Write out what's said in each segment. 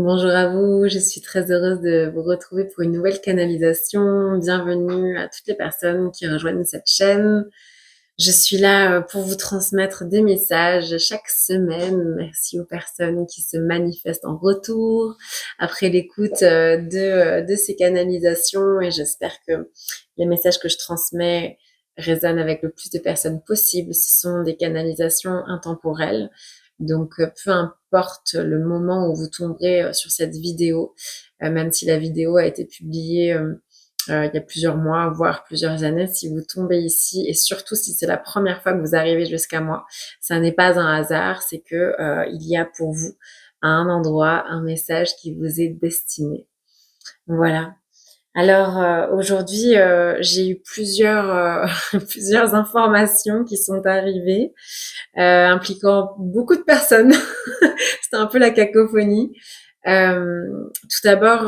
Bonjour à vous, je suis très heureuse de vous retrouver pour une nouvelle canalisation. Bienvenue à toutes les personnes qui rejoignent cette chaîne. Je suis là pour vous transmettre des messages chaque semaine. Merci aux personnes qui se manifestent en retour après l'écoute de ces canalisations et j'espère que les messages que je transmets résonnent avec le plus de personnes possible. Ce sont des canalisations intemporelles. Donc, peu importe le moment où vous tomberez sur cette vidéo, même si la vidéo a été publiée il y a plusieurs mois, voire plusieurs années, si vous tombez ici, et surtout si c'est la première fois que vous arrivez jusqu'à moi, ça n'est pas un hasard, c'est que il y a pour vous à un endroit un message qui vous est destiné. Voilà. Alors aujourd'hui, j'ai eu plusieurs informations qui sont arrivées, impliquant beaucoup de personnes. C'était un peu la cacophonie. Tout d'abord,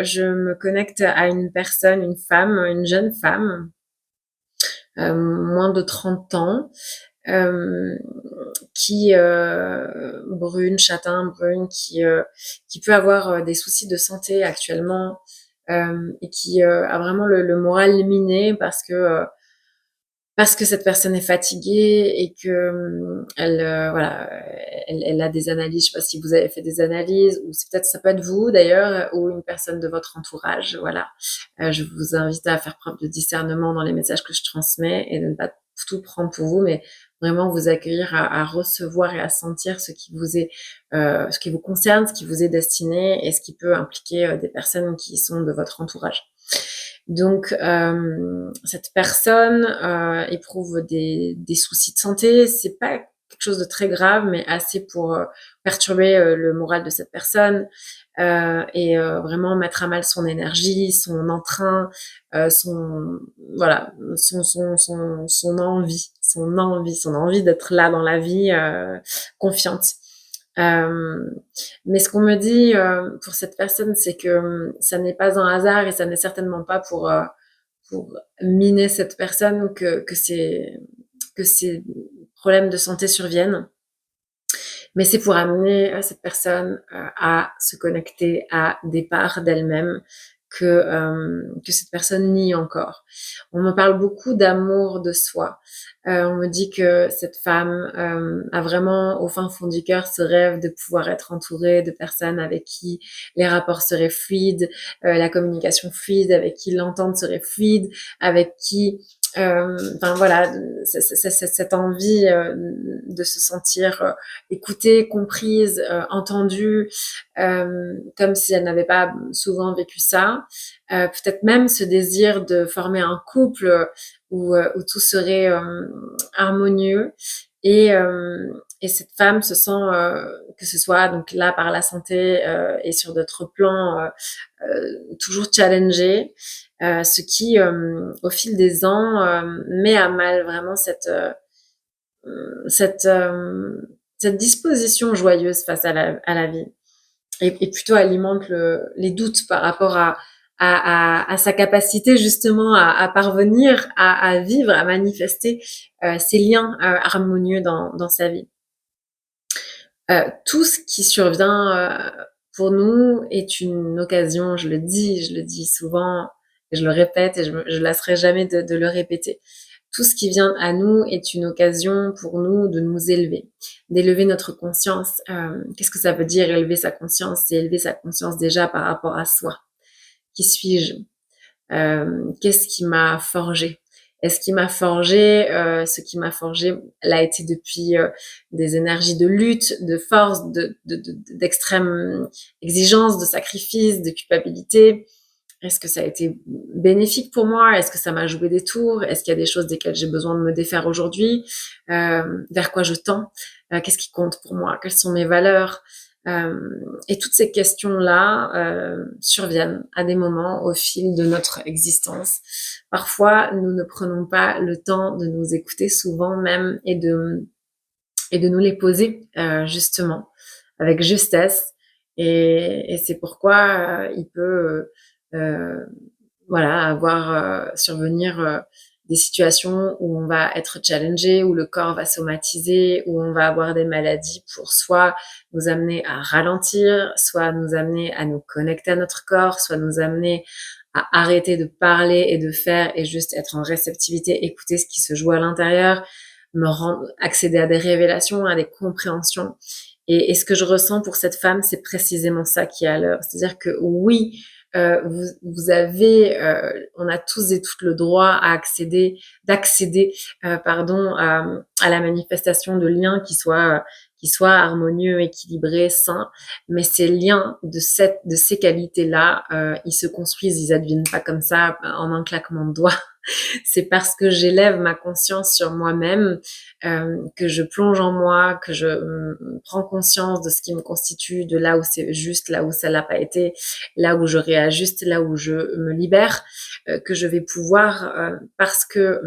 je me connecte à une personne, une femme, une jeune femme, moins de 30 ans, euh, qui brune, châtain, brune, qui peut avoir des soucis de santé actuellement et qui a vraiment le moral miné parce que cette personne est fatiguée et que elle voilà, elle a des analyses. Je sais pas si vous avez fait des analyses ou c'est peut-être ça peut être vous d'ailleurs ou une personne de votre entourage. Voilà, je vous invite à faire preuve de discernement dans les messages que je transmets et de ne pas tout prendre pour vous, mais vraiment vous accueillir à recevoir et à sentir ce qui vous est, ce qui vous concerne, ce qui vous est destiné et ce qui peut impliquer des personnes qui sont de votre entourage. Donc, cette personne éprouve des soucis de santé. C'est pas quelque chose de très grave, mais assez pour perturber le moral de cette personne et vraiment mettre à mal son énergie, son entrain, son voilà, son envie d'être là dans la vie, confiante. Euh, mais ce qu'on me dit pour cette personne, c'est que ça n'est pas un hasard et ça n'est certainement pas pour miner cette personne que ces problèmes de santé surviennent. Mais c'est pour amener cette personne à se connecter à des parts d'elle-même que cette personne nie encore. On me parle beaucoup d'amour de soi. On me dit que cette femme a vraiment au fin fond du cœur ce rêve de pouvoir être entourée de personnes avec qui les rapports seraient fluides, la communication fluide, avec qui l'entente serait fluide, avec qui enfin voilà, cette envie de se sentir écoutée, comprise, entendue, comme si elle n'avait pas souvent vécu ça. Peut-être même ce désir de former un couple où tout serait harmonieux. Et cette femme se sent, que ce soit donc là par la santé et sur d'autres plans, toujours challengée, ce qui, au fil des ans, met à mal vraiment cette, cette disposition joyeuse face à la vie et plutôt alimente les doutes par rapport à sa capacité justement à parvenir à vivre, à manifester ces liens harmonieux dans sa vie. Tout ce qui survient pour nous est une occasion, je le dis souvent, et je le répète et je lasserai jamais de le répéter. Tout ce qui vient à nous est une occasion pour nous de nous élever, d'élever notre conscience. Qu'est-ce que ça veut dire élever sa conscience? C'est élever sa conscience déjà par rapport à soi. Qui suis-je? Qu'est-ce qui m'a forgé? Et ce qui m'a forgé, ce qui m'a forgé l'a été depuis des énergies de lutte, de force, d'extrême exigence, de sacrifice, de culpabilité. Est-ce que ça a été bénéfique pour moi? Est-ce que ça m'a joué des tours? Est-ce qu'il y a des choses desquelles j'ai besoin de me défaire aujourd'hui? Vers quoi je tends? Qu'est-ce qui compte pour moi? Quelles sont mes valeurs? Et toutes ces questions-là surviennent à des moments au fil de notre existence. Parfois, nous ne prenons pas le temps de nous écouter, souvent même, et de nous les poser justement, avec justesse. Et c'est pourquoi il peut voilà, avoir survenir des situations où on va être challengé, où le corps va somatiser, où on va avoir des maladies pour soit nous amener à ralentir, soit nous amener à nous connecter à notre corps, soit nous amener à arrêter de parler et de faire et juste être en réceptivité, écouter ce qui se joue à l'intérieur, accéder à des révélations, à des compréhensions. Et ce que je ressens pour cette femme, c'est précisément ça qui est à l'heure. C'est-à-dire que oui, vous avez, on a tous et toutes le droit d'accéder, pardon, à la manifestation de liens qui soient harmonieux, équilibrés, sains. Mais ces liens de ces qualités-là, ils se construisent, ils adviennent pas comme ça en un claquement de doigts. C'est parce que j'élève ma conscience sur moi-même, que je plonge en moi, que je prends conscience de ce qui me constitue, de là où c'est juste, là où ça l'a pas été, là où je réajuste, là où je me libère, que je vais pouvoir, parce que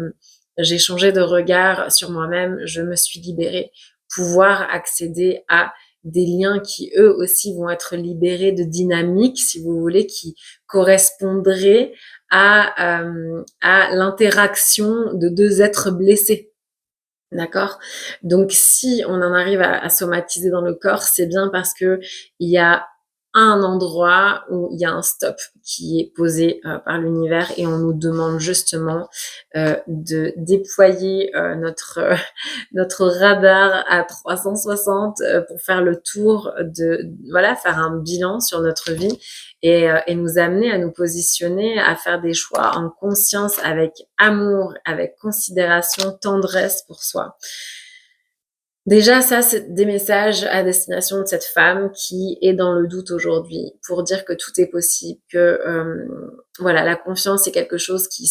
j'ai changé de regard sur moi-même, je me suis libérée, pouvoir accéder à des liens qui eux aussi vont être libérés de dynamiques, si vous voulez, qui correspondraient à l'interaction de deux êtres blessés. D'accord? Donc si on en arrive à somatiser dans le corps, c'est bien parce que il y a un endroit où il y a un stop qui est posé par l'univers et on nous demande justement de déployer notre radar à 360 pour faire le tour voilà, faire un bilan sur notre vie et nous amener à nous positionner, à faire des choix en conscience, avec amour, avec considération, tendresse pour soi. Déjà, ça, c'est des messages à destination de cette femme qui est dans le doute aujourd'hui, pour dire que tout est possible, que voilà, la confiance est quelque chose qui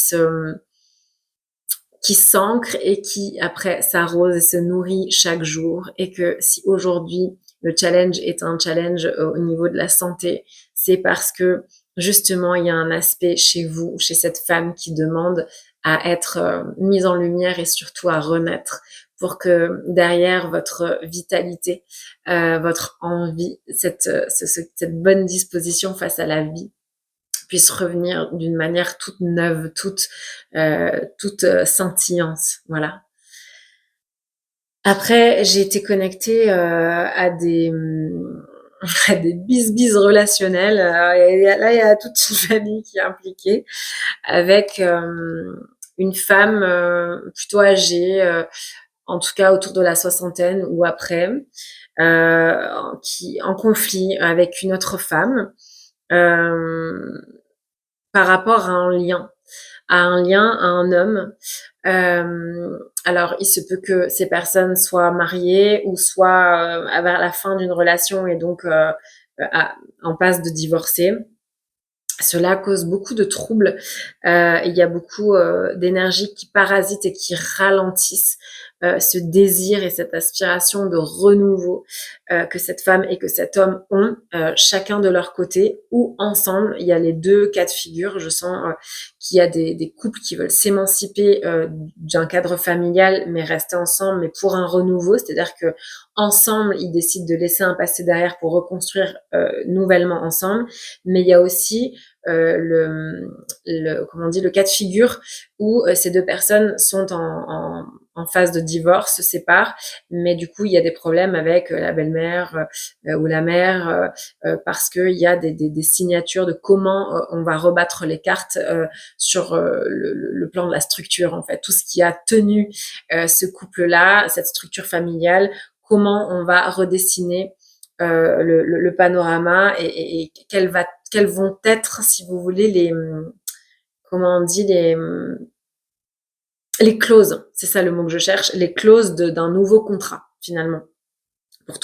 s'ancre et qui après s'arrose et se nourrit chaque jour, et que si aujourd'hui le challenge est un challenge au niveau de la santé, c'est parce que justement il y a un aspect chez vous, chez cette femme, qui demande à être mise en lumière et surtout à renaître, pour que derrière votre vitalité, votre envie, cette bonne disposition face à la vie puisse revenir d'une manière toute neuve, toute scintillante, voilà. Après, j'ai été connectée à des à des bisbises relationnels. Et là, il y a toute une famille qui est impliquée, avec une femme plutôt âgée, en tout cas autour de la soixantaine ou après, qui en conflit avec une autre femme. Par rapport à un homme. Alors, il se peut que ces personnes soient mariées ou soient vers la fin d'une relation et donc en passe de divorcer. Cela cause beaucoup de troubles. Il y a beaucoup d'énergie qui parasite et qui ralentissent ce désir et cette aspiration de renouveau que cette femme et que cet homme ont, chacun de leur côté ou ensemble. Il y a les deux cas de figure. Je sens qu'il y a des couples qui veulent s'émanciper d'un cadre familial mais rester ensemble, mais pour un renouveau, c'est-à-dire que ensemble ils décident de laisser un passé derrière pour reconstruire nouvellement ensemble. Mais il y a aussi le cas de figure où ces deux personnes sont en phase de divorce, se séparent, mais du coup il y a des problèmes avec la belle-mère ou la mère, parce qu'il y a des signatures de comment on va rebattre les cartes sur le plan de la structure, en fait, tout ce qui a tenu ce couple-là, cette structure familiale, comment on va redessiner le panorama et quelles vont être, si vous voulez, comment on dit, les clauses, c'est ça le mot que je cherche, les clauses d'un nouveau contrat, finalement, pour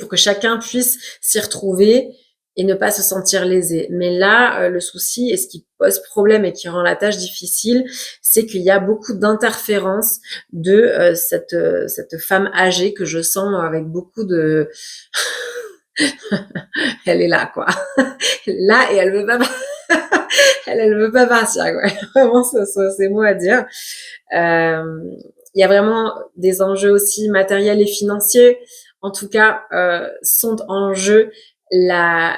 que chacun puisse s'y retrouver et ne pas se sentir lésé. Mais là, le souci, et ce qui pose problème et qui rend la tâche difficile, c'est qu'il y a beaucoup d'interférences de cette femme âgée que je sens avec beaucoup de elle est là, quoi. Là, et elle veut pas, elle veut pas partir, quoi. Vraiment, c'est mot à dire. Il y a vraiment des enjeux aussi matériels et financiers. En tout cas, sont en jeu la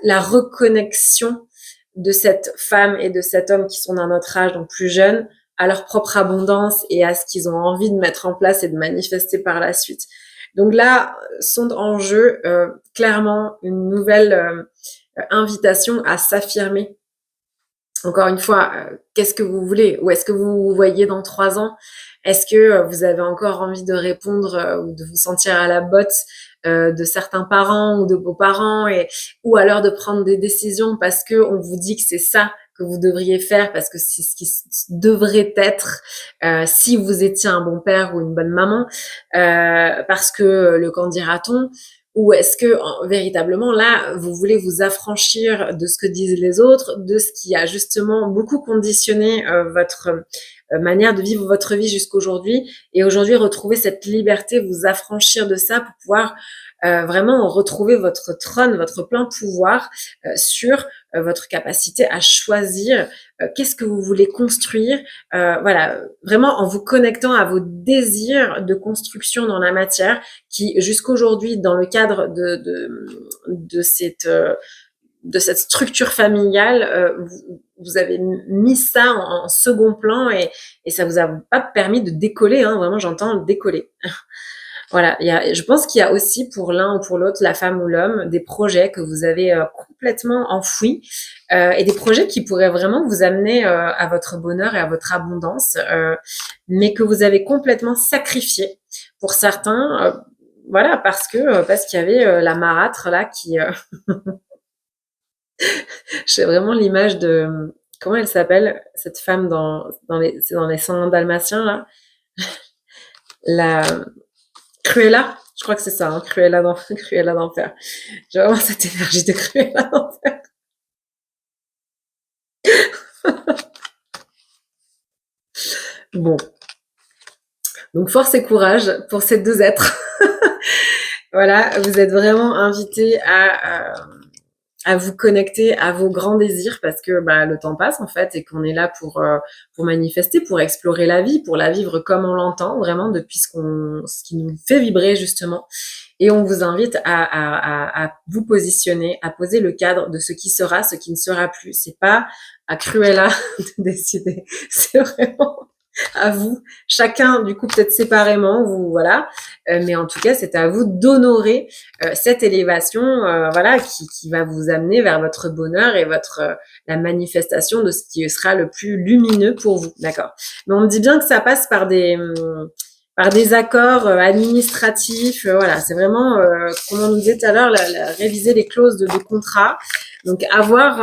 reconnexion de cette femme et de cet homme qui sont d'un autre âge, donc plus jeunes, à leur propre abondance et à ce qu'ils ont envie de mettre en place et de manifester par la suite. Donc là, sont en jeu clairement une nouvelle invitation à s'affirmer. Encore une fois, qu'est-ce que vous voulez? Où est-ce que vous vous voyez dans 3 ans? Est-ce que vous avez encore envie de répondre ou de vous sentir à la botte de certains parents ou de vos parents ou alors de prendre des décisions parce que on vous dit que c'est ça que vous devriez faire parce que c'est ce qui devrait être si vous étiez un bon père ou une bonne maman parce que le qu'en dira-t-on? Ou est-ce que véritablement là, vous voulez vous affranchir de ce que disent les autres, de ce qui a justement beaucoup conditionné votre manière de vivre votre vie jusqu'aujourd'hui, et aujourd'hui retrouver cette liberté, vous affranchir de ça pour pouvoir vraiment retrouver votre trône, votre plein pouvoir sur votre capacité à choisir qu'est-ce que vous voulez construire, voilà, vraiment en vous connectant à vos désirs de construction dans la matière qui jusqu'aujourd'hui dans le cadre de cette structure familiale, vous avez mis ça en second plan et ça vous a pas permis de décoller, hein, vraiment j'entends décoller. Voilà, je pense qu'il y a aussi pour l'un ou pour l'autre, la femme ou l'homme, des projets que vous avez complètement enfouis et des projets qui pourraient vraiment vous amener à votre bonheur et à votre abondance, mais que vous avez complètement sacrifiés pour certains, voilà, parce qu'il y avait la marâtre là qui, j'ai vraiment l'image de comment elle s'appelle cette femme c'est dans les 101 Dalmatiens là, la Cruella, je crois que c'est ça, hein, Cruella d'enfer. J'ai vraiment cette énergie de Cruella d'enfer. Bon, donc force et courage pour ces deux êtres. Voilà, vous êtes vraiment invités à vous connecter à vos grands désirs parce que bah, le temps passe en fait et qu'on est là pour manifester, pour explorer la vie, pour la vivre comme on l'entend vraiment depuis ce qui nous fait vibrer justement. Et on vous invite à vous positionner, à poser le cadre de ce qui sera, ce qui ne sera plus. C'est pas à Cruella de décider. C'est vraiment à vous, chacun du coup peut-être séparément, vous voilà, mais en tout cas c'est à vous d'honorer cette élévation, voilà, qui va vous amener vers votre bonheur et la manifestation de ce qui sera le plus lumineux pour vous, d'accord. Mais on me dit bien que ça passe par des accords administratifs, voilà, c'est vraiment, comme on nous disait tout à l'heure, réviser les clauses de contrat. Donc avoir,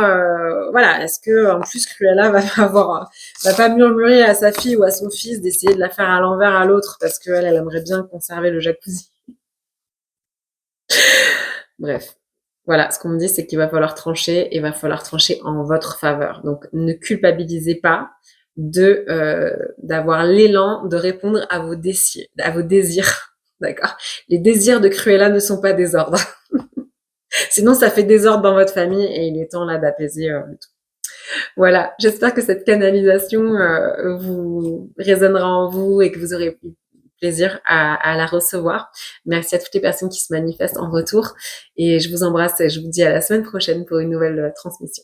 voilà, est-ce que en plus Cruella va pas murmurer à sa fille ou à son fils d'essayer de la faire à l'envers à l'autre parce qu'elle aimerait bien conserver le jacuzzi. Bref. Voilà, ce qu'on me dit, c'est qu'il va falloir trancher et il va falloir trancher en votre faveur. Donc, ne culpabilisez pas d'avoir l'élan de répondre à vos désirs. D'accord? Les désirs de Cruella ne sont pas désordre. Sinon, ça fait désordre dans votre famille et il est temps là d'apaiser le tout. Voilà, j'espère que cette canalisation vous résonnera en vous et que vous aurez plaisir à la recevoir. Merci à toutes les personnes qui se manifestent en retour et je vous embrasse et je vous dis à la semaine prochaine pour une nouvelle transmission.